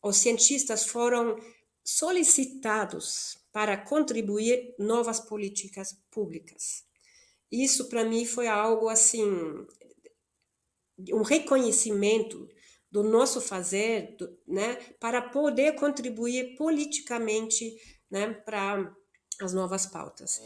os cientistas foram solicitados para contribuir novas políticas públicas. Isso, para mim, foi algo assim, um reconhecimento do nosso fazer, né, para poder contribuir politicamente, né, para as novas pautas.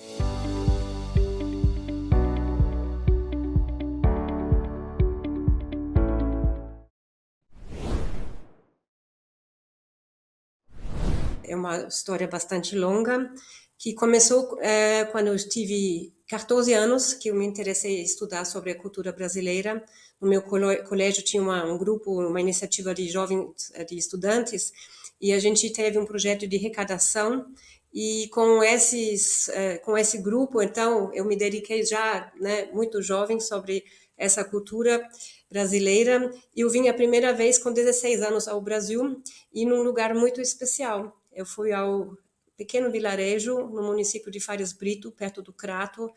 É uma história bastante longa, que começou quando eu tive 14 anos, que eu me interessei em estudar sobre a cultura brasileira. No meu colégio tinha um grupo, uma iniciativa de jovens, de estudantes, e a gente teve um projeto de arrecadação, e com esse grupo, então, eu me dediquei já, né, muito jovem sobre essa cultura brasileira, e eu vim a primeira vez com 16 anos ao Brasil, e num lugar muito especial. Eu fui ao pequeno vilarejo, no município de Fares Brito, perto do Crato,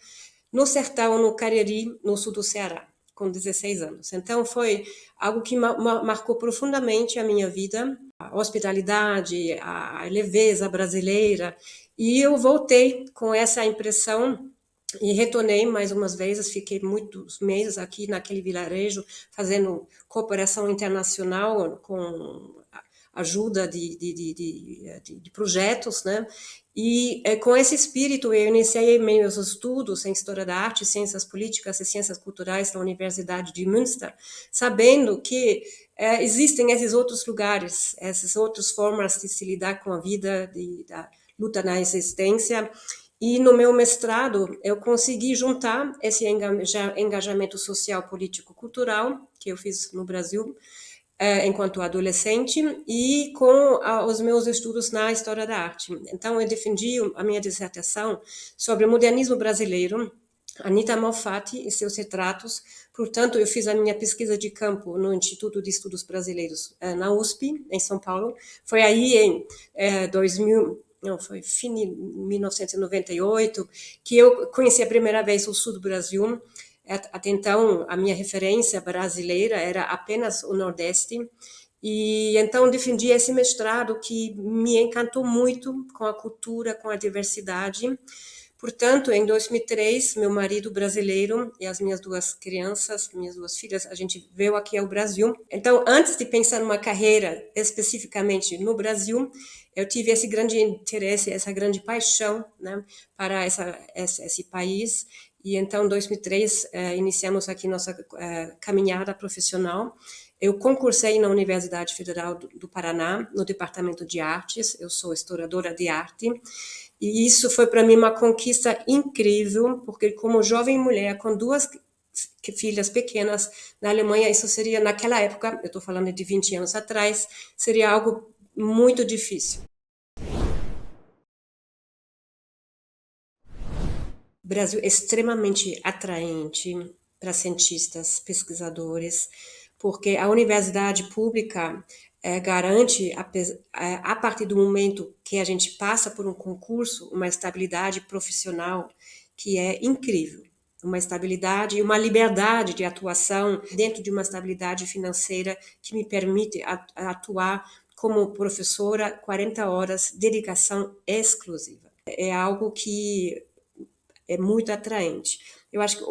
no sertão, no Cariri, no sul do Ceará, com 16 anos. Então, foi algo que marcou profundamente a minha vida, a hospitalidade, a leveza brasileira, e eu voltei com essa impressão e retornei mais umas vezes, fiquei muitos meses aqui naquele vilarejo, fazendo cooperação internacional com ajuda de projetos, né? E com esse espírito eu iniciei meus estudos em História da Arte, Ciências Políticas e Ciências Culturais na Universidade de Münster, sabendo que existem esses outros lugares, essas outras formas de se lidar com a vida, da luta na existência. E no meu mestrado, eu consegui juntar esse engajamento social, político, cultural, que eu fiz no Brasil, enquanto adolescente, e com os meus estudos na História da Arte. Então, eu defendi a minha dissertação sobre o modernismo brasileiro, Anita Malfatti e seus retratos. Portanto, eu fiz a minha pesquisa de campo no Instituto de Estudos Brasileiros, na USP, em São Paulo. Foi aí, em 2000... Não, foi fim de 1998, que eu conheci a primeira vez o sul do Brasil. Até então, a minha referência brasileira era apenas o Nordeste, e então defendi esse mestrado que me encantou muito com a cultura, com a diversidade. Portanto, em 2003, meu marido brasileiro e as minhas duas crianças, minhas duas filhas, a gente veio aqui ao Brasil. Então, antes de pensar numa carreira especificamente no Brasil, eu tive esse grande interesse, essa grande paixão, né, para esse país. E então, em 2003, iniciamos aqui nossa caminhada profissional. Eu concursei na Universidade Federal do Paraná, no Departamento de Artes. Eu sou historiadora de arte. E isso foi para mim uma conquista incrível, porque como jovem mulher com duas filhas pequenas na Alemanha, isso seria, naquela época, eu estou falando de 20 anos atrás, seria algo muito difícil. O Brasil é extremamente atraente para cientistas, pesquisadores, porque a universidade pública garante, a partir do momento que a gente passa por um concurso, uma estabilidade profissional que é incrível. Uma estabilidade e uma liberdade de atuação dentro de uma estabilidade financeira que me permite atuar como professora 40 horas, dedicação exclusiva. É algo que é muito atraente. Eu acho que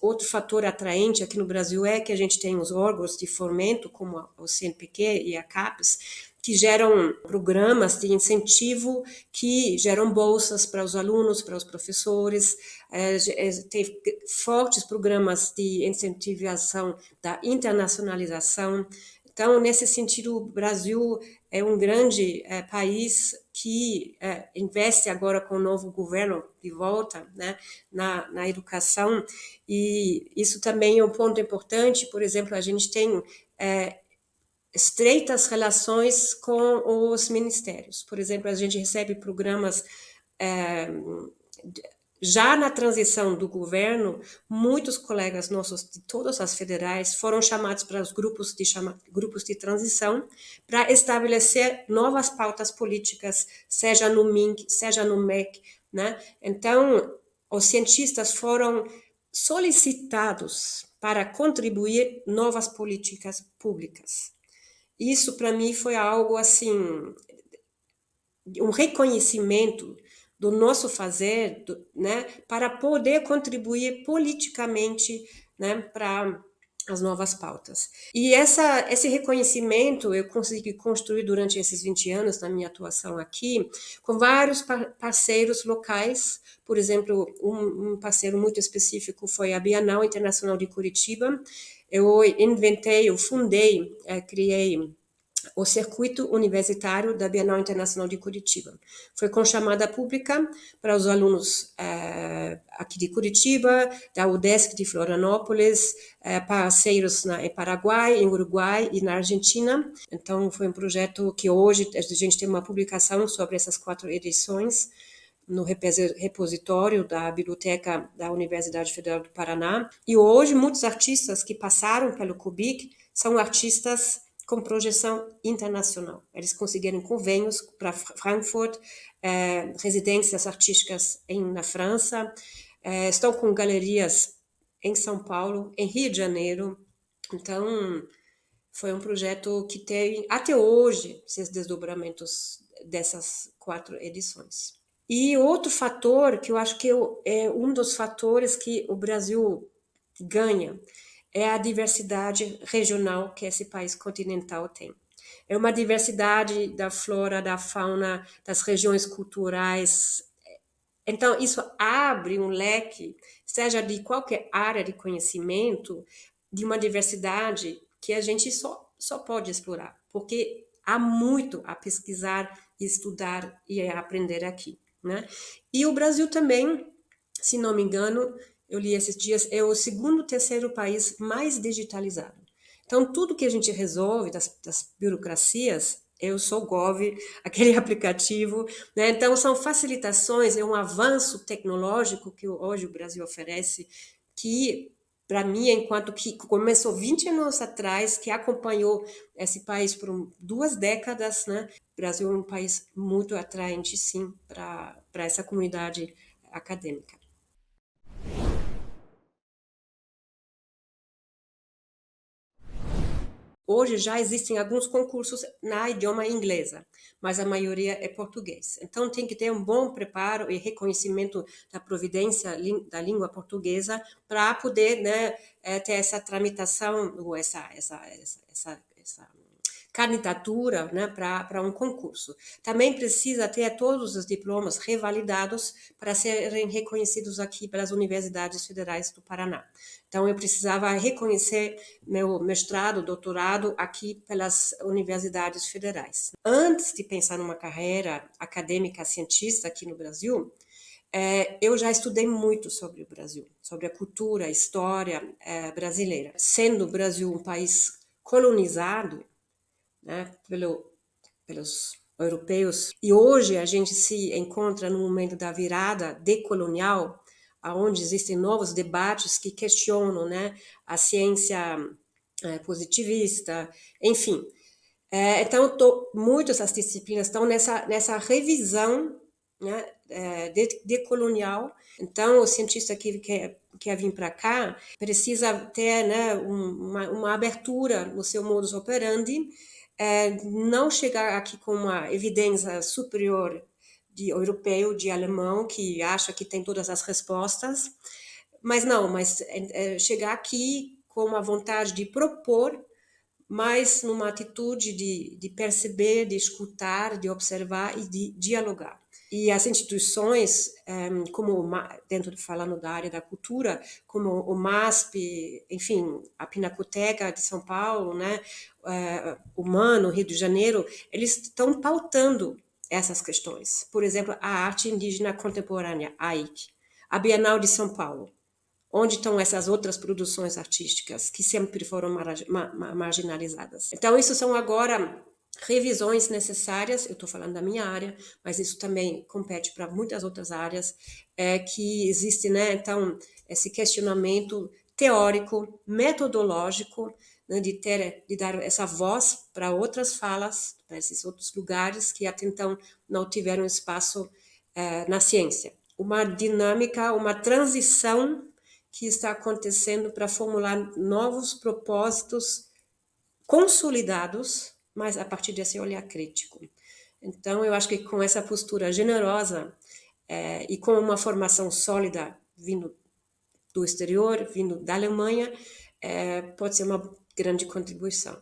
outro fator atraente aqui no Brasil é que a gente tem os órgãos de fomento, como o CNPq e a CAPES, que geram programas de incentivo, que geram bolsas para os alunos, para os professores, tem fortes programas de incentivação da internacionalização. Então, nesse sentido, o Brasil é um grande país que investe agora com o novo governo de volta, né, na educação, e isso também é um ponto importante. Por exemplo, a gente tem estreitas relações com os ministérios. Por exemplo, a gente recebe programas já na transição do governo, muitos colegas nossos de todas as federais foram chamados para os grupos de transição para estabelecer novas pautas políticas, seja no MINC, seja no MEC, né? Então, os cientistas foram solicitados para contribuir novas políticas públicas. Isso para mim foi algo assim, um reconhecimento do nosso fazer, né, para poder contribuir politicamente, né, para as novas pautas. E esse reconhecimento eu consegui construir durante esses 20 anos da minha atuação aqui, com vários parceiros locais. Por exemplo, um parceiro muito específico foi a Bienal Internacional de Curitiba. Eu fundei, criei o circuito universitário da Bienal Internacional de Curitiba. Foi com chamada pública para os alunos aqui de Curitiba, da UDESC de Florianópolis, parceiros em Paraguai, em Uruguai e na Argentina. Então, foi um projeto que hoje a gente tem uma publicação sobre essas 4 edições no repositório da Biblioteca da Universidade Federal do Paraná. E hoje, muitos artistas que passaram pelo CUBIC são artistas com projeção internacional. Eles conseguiram convênios para Frankfurt, residências artísticas na França, estão com galerias em São Paulo, em Rio de Janeiro. Então, foi um projeto que tem, até hoje, esses desdobramentos dessas 4 edições. E outro fator, que eu acho que é um dos fatores que o Brasil ganha, é a diversidade regional que esse país continental tem. É uma diversidade da flora, da fauna, das regiões culturais. Então, isso abre um leque, seja de qualquer área de conhecimento, de uma diversidade que a gente só pode explorar, porque há muito a pesquisar, estudar e a aprender aqui, né? E o Brasil também, se não me engano, eu li esses dias, é o segundo, terceiro país mais digitalizado. Então, tudo que a gente resolve das burocracias, eu sou Gov, aquele aplicativo, né? Então, são facilitações, é um avanço tecnológico que hoje o Brasil oferece, que, para mim, enquanto que começou 20 anos atrás, que acompanhou esse país por 2 décadas, né? O Brasil é um país muito atraente, sim, para essa comunidade acadêmica. Hoje já existem alguns concursos na idioma inglesa, mas a maioria é português. Então tem que ter um bom preparo e reconhecimento da providência da língua portuguesa para poder, né, ter essa tramitação ou essa candidatura, né, para um concurso. Também precisa ter todos os diplomas revalidados para serem reconhecidos aqui pelas universidades federais do Paraná. Então, eu precisava reconhecer meu mestrado, doutorado aqui pelas universidades federais. Antes de pensar numa carreira acadêmica cientista aqui no Brasil, eu já estudei muito sobre o Brasil, sobre a cultura, a história brasileira. Sendo o Brasil um país colonizado, né, pelos europeus, e hoje a gente se encontra no momento da virada decolonial, onde existem novos debates que questionam, né, a ciência positivista, enfim. Então, muitas das disciplinas estão nessa revisão, né, decolonial. Então, o cientista que quer vir para cá precisa ter, né, uma abertura no seu modus operandi, não chegar aqui com uma evidência superior de europeu, de alemão, que acha que tem todas as respostas, mas chegar aqui com uma vontade de propor, mas numa atitude de perceber, de escutar, de observar e de dialogar. E as instituições, como falando da área da cultura, como o MASP, enfim, a Pinacoteca de São Paulo, né, o MAN, Rio de Janeiro, eles estão pautando essas questões. Por exemplo, a arte indígena contemporânea, AIC, a Bienal de São Paulo. Onde estão essas outras produções artísticas que sempre foram marginalizadas? Então, isso são agora revisões necessárias, eu estou falando da minha área, mas isso também compete para muitas outras áreas, que existe, né, então, esse questionamento teórico, metodológico, né, de dar essa voz para outras falas, para esses outros lugares que até então não tiveram espaço na ciência. Uma dinâmica, uma transição que está acontecendo para formular novos propósitos consolidados, mas a partir desse olhar crítico. Então, eu acho que com essa postura generosa e com uma formação sólida vindo do exterior, vindo da Alemanha, pode ser uma grande contribuição.